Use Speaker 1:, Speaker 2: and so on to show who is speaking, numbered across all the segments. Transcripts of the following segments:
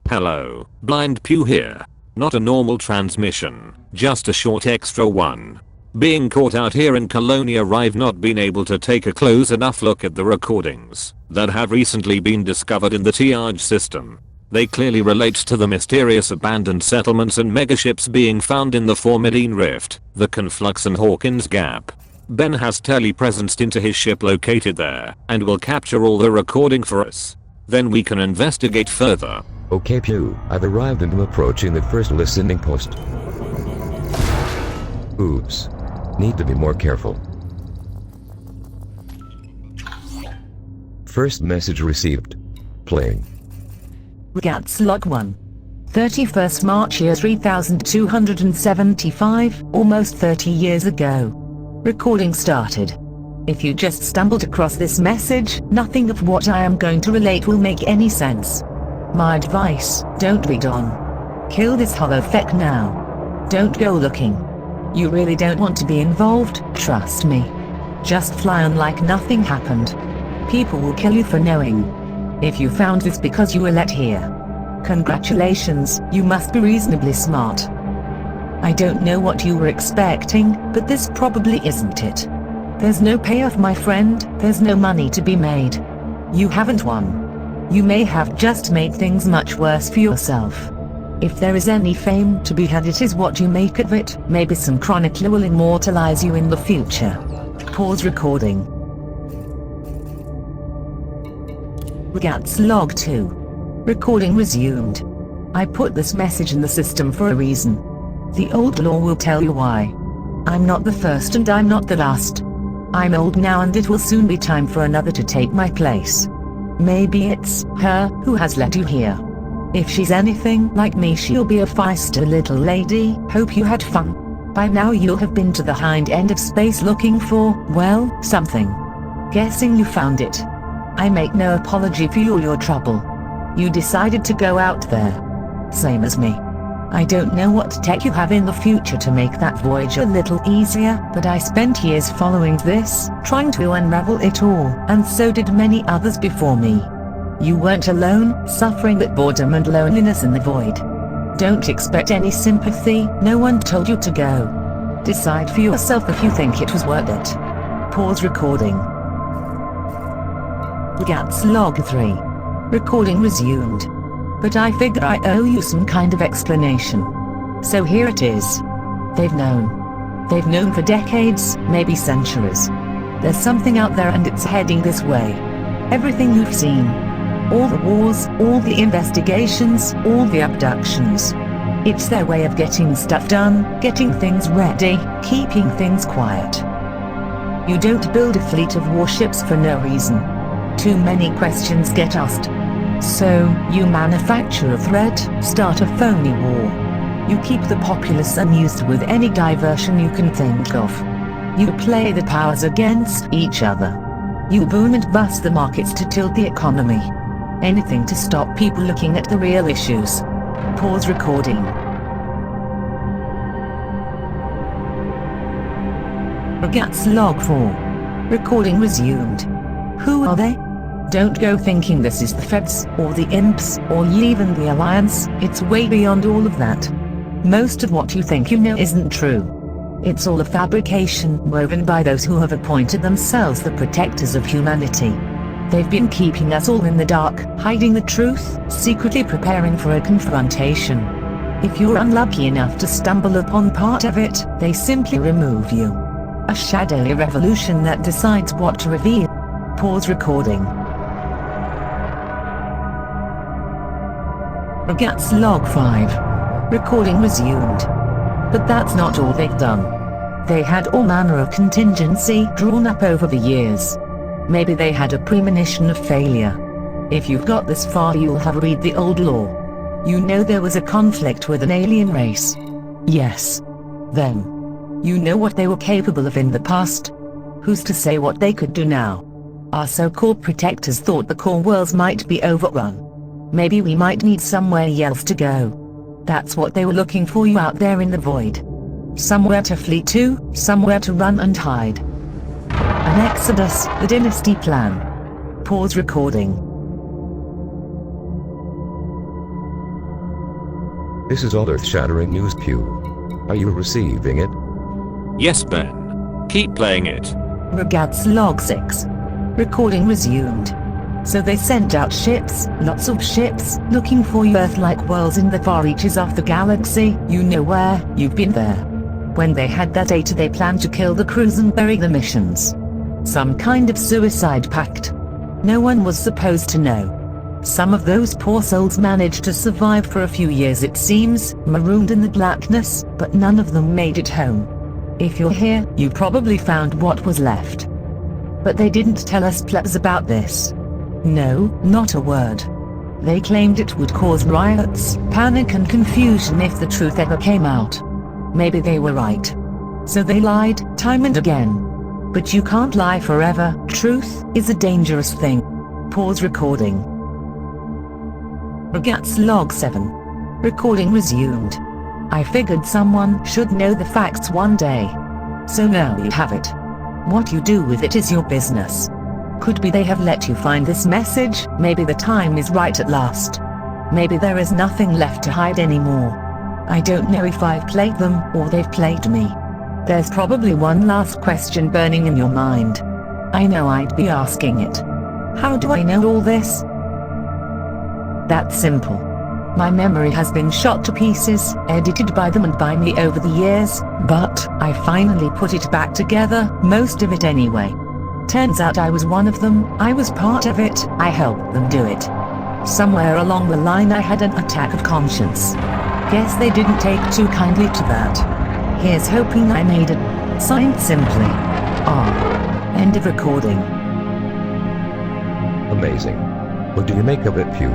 Speaker 1: Hello, Blind Pew here. Not a normal transmission, just a short extra one. Being caught out here in Colonia, I've not been able to take a close enough look at the recordings that have recently been discovered in the triage system. They clearly relate to the mysterious abandoned settlements and megaships being found in the Formidine Rift, the Conflux and Hawkins Gap. Ben has telepresenced into his ship located there and will capture all the recording for us. Then we can investigate further.
Speaker 2: Okay Pew, I've arrived and am approaching the first listening post. Oops. Need to be more careful. First message received. Playing.
Speaker 3: Regats Log 1. 31st March year 3275, almost 30 years ago. Recording started. If you just stumbled across this message, nothing of what I am going to relate will make any sense. My advice, don't read on. Kill this holofeck now. Don't go looking. You really don't want to be involved, trust me. Just fly on like nothing happened. People will kill you for knowing. If you found this because you were let here, congratulations, you must be reasonably smart. I don't know what you were expecting, but this probably isn't it. There's no payoff, my friend, there's no money to be made. You haven't won. You may have just made things much worse for yourself. If there is any fame to be had, it is what you make of it. Maybe some chronicler will immortalize you in the future. Pause recording. Regats Log 2. Recording resumed. I put this message in the system for a reason. The old law will tell you why. I'm not the first and I'm not the last. I'm old now and it will soon be time for another to take my place. Maybe it's her who has led you here. If she's anything like me, she'll be a feisty little lady. Hope you had fun. By now you'll have been to the hind end of space looking for, well, something. Guessing you found it. I make no apology for your trouble. You decided to go out there. Same as me. I don't know what tech you have in the future to make that voyage a little easier, but I spent years following this, trying to unravel it all, and so did many others before me. You weren't alone, suffering that boredom and loneliness in the void. Don't expect any sympathy, no one told you to go. Decide for yourself if you think it was worth it. Pause recording. Regats Log 3. Recording resumed. But I figure I owe you some kind of explanation. So here it is. They've known. They've known for decades, maybe centuries. There's something out there and it's heading this way. Everything you've seen. All the wars, all the investigations, all the abductions. It's their way of getting stuff done, getting things ready, keeping things quiet. You don't build a fleet of warships for no reason. Too many questions get asked. So, you manufacture a threat, start a phony war. You keep the populace amused with any diversion you can think of. You play the powers against each other. You boom and bust the markets to tilt the economy. Anything to stop people looking at the real issues. Pause recording. Regats Log 4. Recording resumed. Who are they? Don't go thinking this is the Feds, or the Imps, or even the Alliance. It's way beyond all of that. Most of what you think you know isn't true. It's all a fabrication woven by those who have appointed themselves the protectors of humanity. They've been keeping us all in the dark, hiding the truth, secretly preparing for a confrontation. If you're unlucky enough to stumble upon part of it, they simply remove you. A shadowy revolution that decides what to reveal. Pause recording. Regats Log 5. Recording resumed. But that's not all they've done. They had all manner of contingency drawn up over the years. Maybe they had a premonition of failure. If you've got this far, you'll have read the old law. You know there was a conflict with an alien race. Yes. Them. You know what they were capable of in the past. Who's to say what they could do now? Our so-called protectors thought the core worlds might be overrun. Maybe we might need somewhere else to go. That's what they were looking for you out there in the void. Somewhere to flee to, somewhere to run and hide. An exodus, the Dynasty plan. Pause recording.
Speaker 2: This is all earth-shattering news, Pew. Are you receiving it?
Speaker 1: Yes, Ben. Keep playing it.
Speaker 3: Regads log 6. Recording resumed. So they sent out ships, lots of ships, looking for Earth-like worlds in the far reaches of the galaxy. You know where, you've been there. When they had that data, they planned to kill the crews and bury the missions. Some kind of suicide pact. No one was supposed to know. Some of those poor souls managed to survive for a few years, it seems, marooned in the blackness, but none of them made it home. If you're here, you probably found what was left. But they didn't tell us plebs about this. No, not a word. They claimed it would cause riots, panic and confusion if the truth ever came out. Maybe they were right. So they lied, time and again. But you can't lie forever. Truth is a dangerous thing. Pause recording. Regads log 7. Recording resumed. I figured someone should know the facts one day. So now you have it. What you do with it is your business. Could be they have let you find this message, maybe the time is right at last. Maybe there is nothing left to hide anymore. I don't know if I've played them, or they've played me. There's probably one last question burning in your mind. I know I'd be asking it. How do I know all this? That's simple. My memory has been shot to pieces, edited by them and by me over the years, but I finally put it back together, most of it anyway. Turns out I was one of them, I was part of it, I helped them do it. Somewhere along the line I had an attack of conscience. Guess they didn't take too kindly to that. Here's hoping I made it. Signed simply. R. End of recording.
Speaker 2: Amazing. What do you make of it, Pew?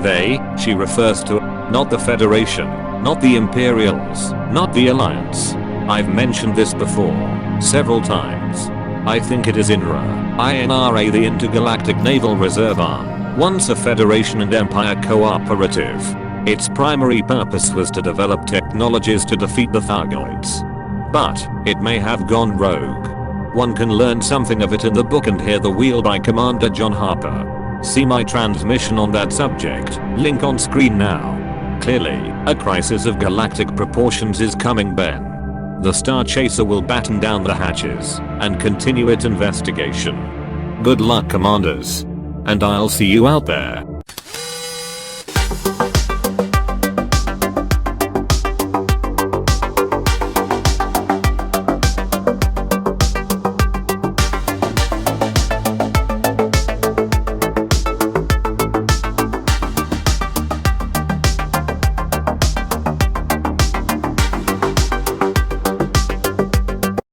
Speaker 1: They, she refers to, not the Federation, not the Imperials, not the Alliance. I've mentioned this before, several times. I think it is INRA, the Intergalactic Naval Reserve Arm, once a Federation and Empire cooperative. Its primary purpose was to develop technologies to defeat the Thargoids. But, it may have gone rogue. One can learn something of it in the book And Hear the Wheel by Commander John Harper. See my transmission on that subject, link on screen now. Clearly, a crisis of galactic proportions is coming, Ben. The Star Chaser will batten down the hatches, and continue its investigation. Good luck, Commanders. And I'll see you out there.